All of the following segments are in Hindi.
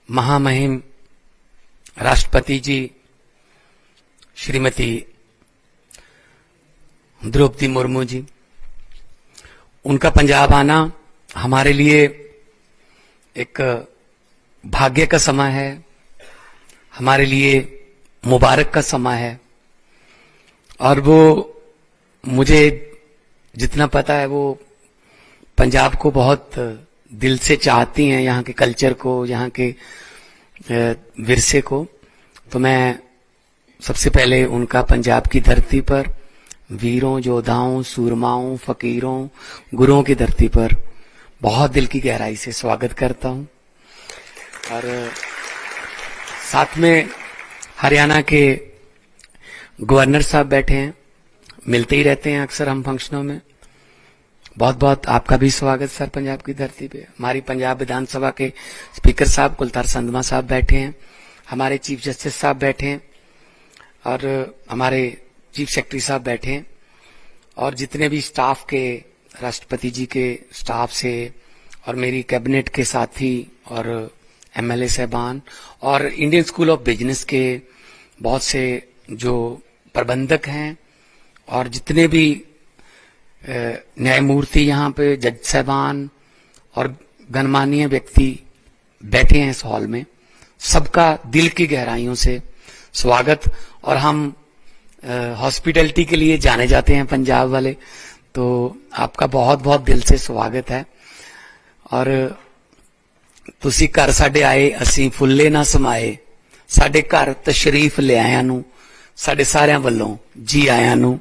महामहिम राष्ट्रपति जी श्रीमती द्रौपदी मुर्मू जी, उनका पंजाब आना हमारे लिए एक भाग्य का समय है, हमारे लिए मुबारक का समय है। और वो मुझे जितना पता है वो पंजाब को बहुत दिल से चाहती हैं, यहाँ के कल्चर को, यहाँ के विरसे को। तो मैं सबसे पहले उनका पंजाब की धरती पर वीरों, योद्धाओं, सूरमाओं, फकीरों, गुरुओं की धरती पर बहुत दिल की गहराई से स्वागत करता हूं। और साथ में हरियाणा के गवर्नर साहब बैठे हैं, मिलते ही रहते हैं अक्सर हम फंक्शनों में। बहुत बहुत आपका भी स्वागत सर पंजाब की धरती पे। हमारी पंजाब विधानसभा के स्पीकर साहब कुलतार संधवा साहब बैठे हैं, हमारे चीफ जस्टिस साहब बैठे हैं और हमारे चीफ सेक्रेटरी साहब बैठे हैं, और जितने भी स्टाफ के, राष्ट्रपति जी के स्टाफ से और मेरी कैबिनेट के साथी और एमएलए साहबान और इंडियन स्कूल ऑफ बिजनेस के बहुत से जो प्रबंधक हैं और जितने भी न्यायमूर्ति यहाँ पे, जज साहबान और गणमान्य व्यक्ति बैठे हैं इस हॉल में, सबका दिल की गहराइयों से स्वागत। और हम हॉस्पिटैलिटी के लिए जाने जाते हैं पंजाब वाले, तो आपका बहुत बहुत दिल से स्वागत है। और तुसी घर साडे आए, असीं फुल्ले ना समाए, साडे घर तशरीफ ले आया नू साडे सारियां वल्लों जी आया नू,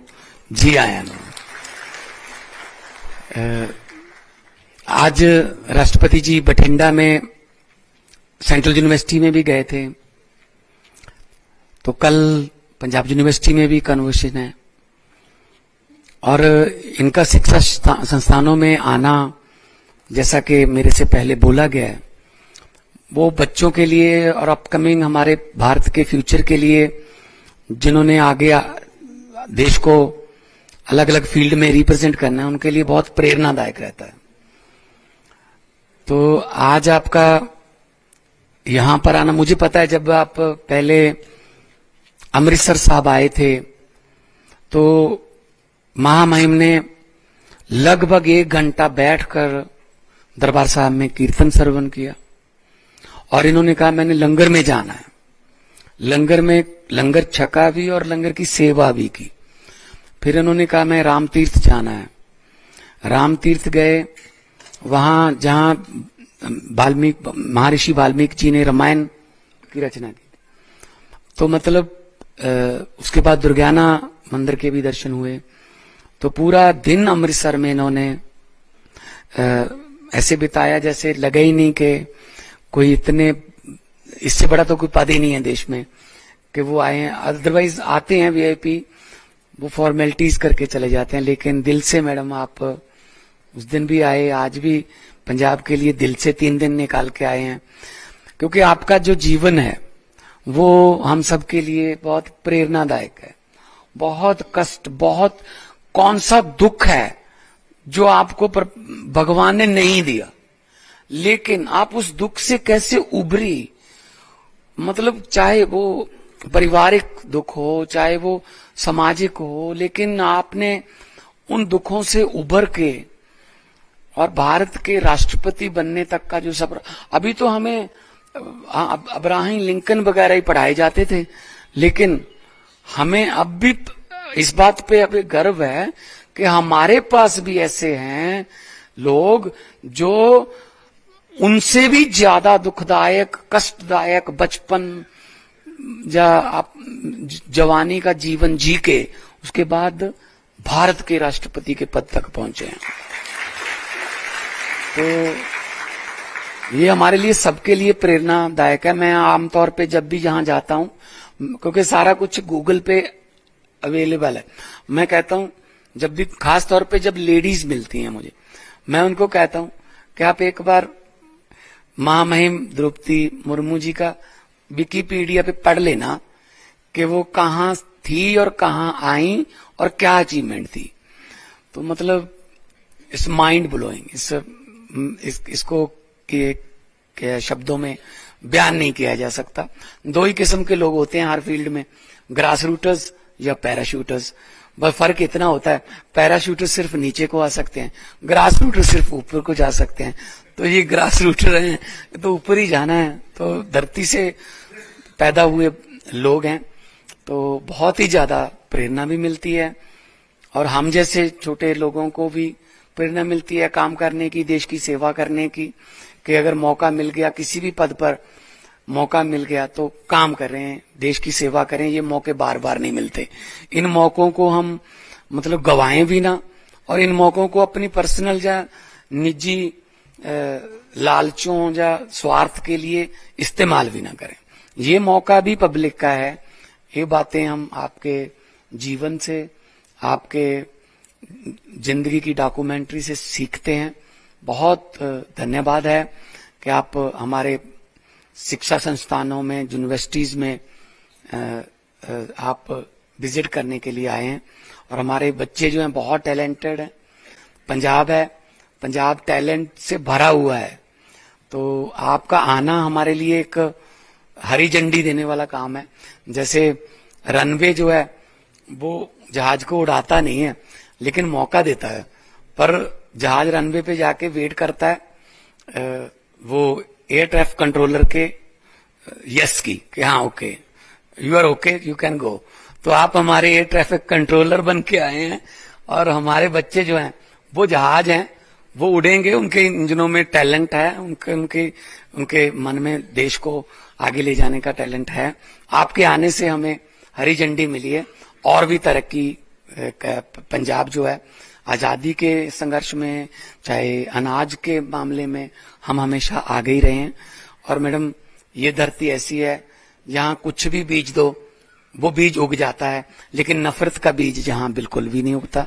जी आया नू। आज राष्ट्रपति जी बठिंडा में सेंट्रल यूनिवर्सिटी में भी गए थे, तो कल पंजाब यूनिवर्सिटी में भी कन्वोकेशन है। और इनका शिक्षा संस्थानों में आना, जैसा कि मेरे से पहले बोला गया है, वो बच्चों के लिए और अपकमिंग हमारे भारत के फ्यूचर के लिए, जिन्होंने आगे देश को अलग अलग फील्ड में रिप्रेजेंट करना है, उनके लिए बहुत प्रेरणादायक रहता है। तो आज आपका यहां पर आना, मुझे पता है जब आप पहले अमृतसर साहब आए थे तो महामहिम ने लगभग 1 घंटा बैठकर दरबार साहब में कीर्तन श्रवण किया और इन्होंने कहा मैंने लंगर में जाना है। लंगर में लंगर छका भी और लंगर की सेवा भी की। फिर इन्होंने कहा मैं राम तीर्थ जाना है। राम तीर्थ गए, वहां जहां महर्षि वाल्मीकि जी ने रामायण की रचना की। तो मतलब उसके बाद दुर्गाना मंदिर के भी दर्शन हुए। तो पूरा दिन अमृतसर में इन्होंने ऐसे बिताया जैसे लगे ही नहीं कि कोई इतने, इससे बड़ा तो कोई पद ही नहीं है देश में कि वो आए हैं। अदरवाइज आते हैं वीआईपी, वो फॉर्मेलिटीज करके चले जाते हैं, लेकिन दिल से मैडम आप उस दिन भी आए, आज भी पंजाब के लिए दिल से 3 दिन निकाल के आए हैं। क्योंकि आपका जो जीवन है वो हम सबके लिए बहुत प्रेरणादायक है। बहुत कष्ट, बहुत कौन सा दुख है जो आपको भगवान ने नहीं दिया, लेकिन आप उस दुख से कैसे उभरी। मतलब चाहे वो पारिवारिक दुख हो, चाहे वो सामाजिक हो, लेकिन आपने उन दुखों से उभर के और भारत के राष्ट्रपति बनने तक का जो सफर, अभी तो हमें अब्राहम लिंकन वगैरह ही पढ़ाए जाते थे, लेकिन हमें अब भी इस बात पे अभी गर्व है कि हमारे पास भी ऐसे हैं लोग जो उनसे भी ज्यादा दुखदायक, कष्टदायक बचपन या आप जवानी का जीवन जी के उसके बाद भारत के राष्ट्रपति के पद तक पहुंचे हैं। तो ये हमारे लिए, सबके लिए प्रेरणादायक है। मैं आमतौर पे जब भी जहां जाता हूं, क्योंकि सारा कुछ गूगल पे अवेलेबल है, मैं कहता हूं जब भी, खास तौर पे जब लेडीज मिलती हैं मुझे, मैं उनको कहता हूं कि आप एक बार महामहिम द्रौपदी मुर्मू जी का विकिपीडिया पे पढ़ लेना कि वो कहाँ थी और कहाँ आई और क्या अचीवमेंट थी। तो मतलब इस माइंड ब्लोइंग, इसको के शब्दों में बयान नहीं किया जा सकता। दो ही किस्म के लोग होते हैं हर फील्ड में, ग्रास रूटर्स या पैराशूटर्स। बस फर्क इतना होता है, पैराशूटर सिर्फ नीचे को आ सकते हैं, ग्रास रूटर सिर्फ ऊपर को जा सकते हैं। तो ये ग्रास रूटर हैं, तो ऊपर ही जाना है। तो धरती से पैदा हुए लोग हैं, तो बहुत ही ज्यादा प्रेरणा भी मिलती है और हम जैसे छोटे लोगों को भी प्रेरणा मिलती है काम करने की, देश की सेवा करने की, कि अगर मौका मिल गया, किसी भी पद पर मौका मिल गया तो काम करें, देश की सेवा करें। ये मौके बार बार नहीं मिलते। इन मौकों को हम मतलब गवाएं भी ना, और इन मौकों को अपनी पर्सनल या निजी लालचों या स्वार्थ के लिए इस्तेमाल भी ना करें। ये मौका भी पब्लिक का है। ये बातें हम आपके जीवन से, आपके जिंदगी की डॉक्यूमेंट्री से सीखते हैं। बहुत धन्यवाद है कि आप हमारे शिक्षा संस्थानों में, यूनिवर्सिटीज में आप विजिट करने के लिए आए हैं। और हमारे बच्चे जो हैं बहुत टैलेंटेड हैं। पंजाब है, पंजाब टैलेंट से भरा हुआ है। तो आपका आना हमारे लिए एक हरी झंडी देने वाला काम है। जैसे रनवे जो है वो जहाज को उड़ाता नहीं है लेकिन मौका देता है, पर जहाज रनवे पे जाके वेट करता है वो एयर ट्रैफिक कंट्रोलर के यस की, कि हाँ okay, you are okay, you can go. तो आप हमारे एयर ट्रैफिक कंट्रोलर बन के आए हैं और हमारे बच्चे जो हैं वो जहाज हैं, वो उड़ेंगे। उनके इंजनों में टैलेंट है, उनके मन में देश को आगे ले जाने का टैलेंट है। आपके आने से हमें हरी झंडी मिली है और भी तरक्की। पंजाब जो है आजादी के संघर्ष में, चाहे अनाज के मामले में, हम हमेशा आगे ही रहे हैं। और मैडम, ये धरती ऐसी है जहां कुछ भी बीज दो वो बीज उग जाता है, लेकिन नफरत का बीज जहां बिल्कुल भी नहीं उगता।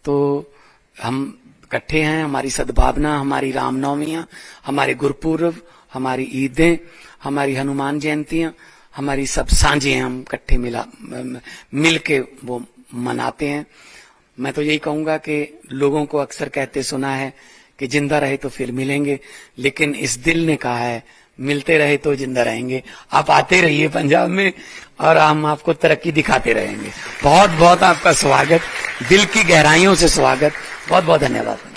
तो हम इकट्ठे हैं, हमारी सद्भावना, हमारी रामनवमियां, हमारे गुरुपूर्व, हमारी ईदें, हमारी हनुमान जयंतियां, हमारी सब सांझें हम इकट्ठे मिल के वो मनाते हैं। मैं तो यही कहूंगा कि लोगों को अक्सर कहते सुना है कि जिंदा रहे तो फिर मिलेंगे, लेकिन इस दिल ने कहा है मिलते रहे तो जिंदा रहेंगे। आप आते रहिए पंजाब में और हम आपको तरक्की दिखाते रहेंगे। बहुत बहुत आपका स्वागत, दिल की गहराइयों से स्वागत। बहुत बहुत धन्यवाद।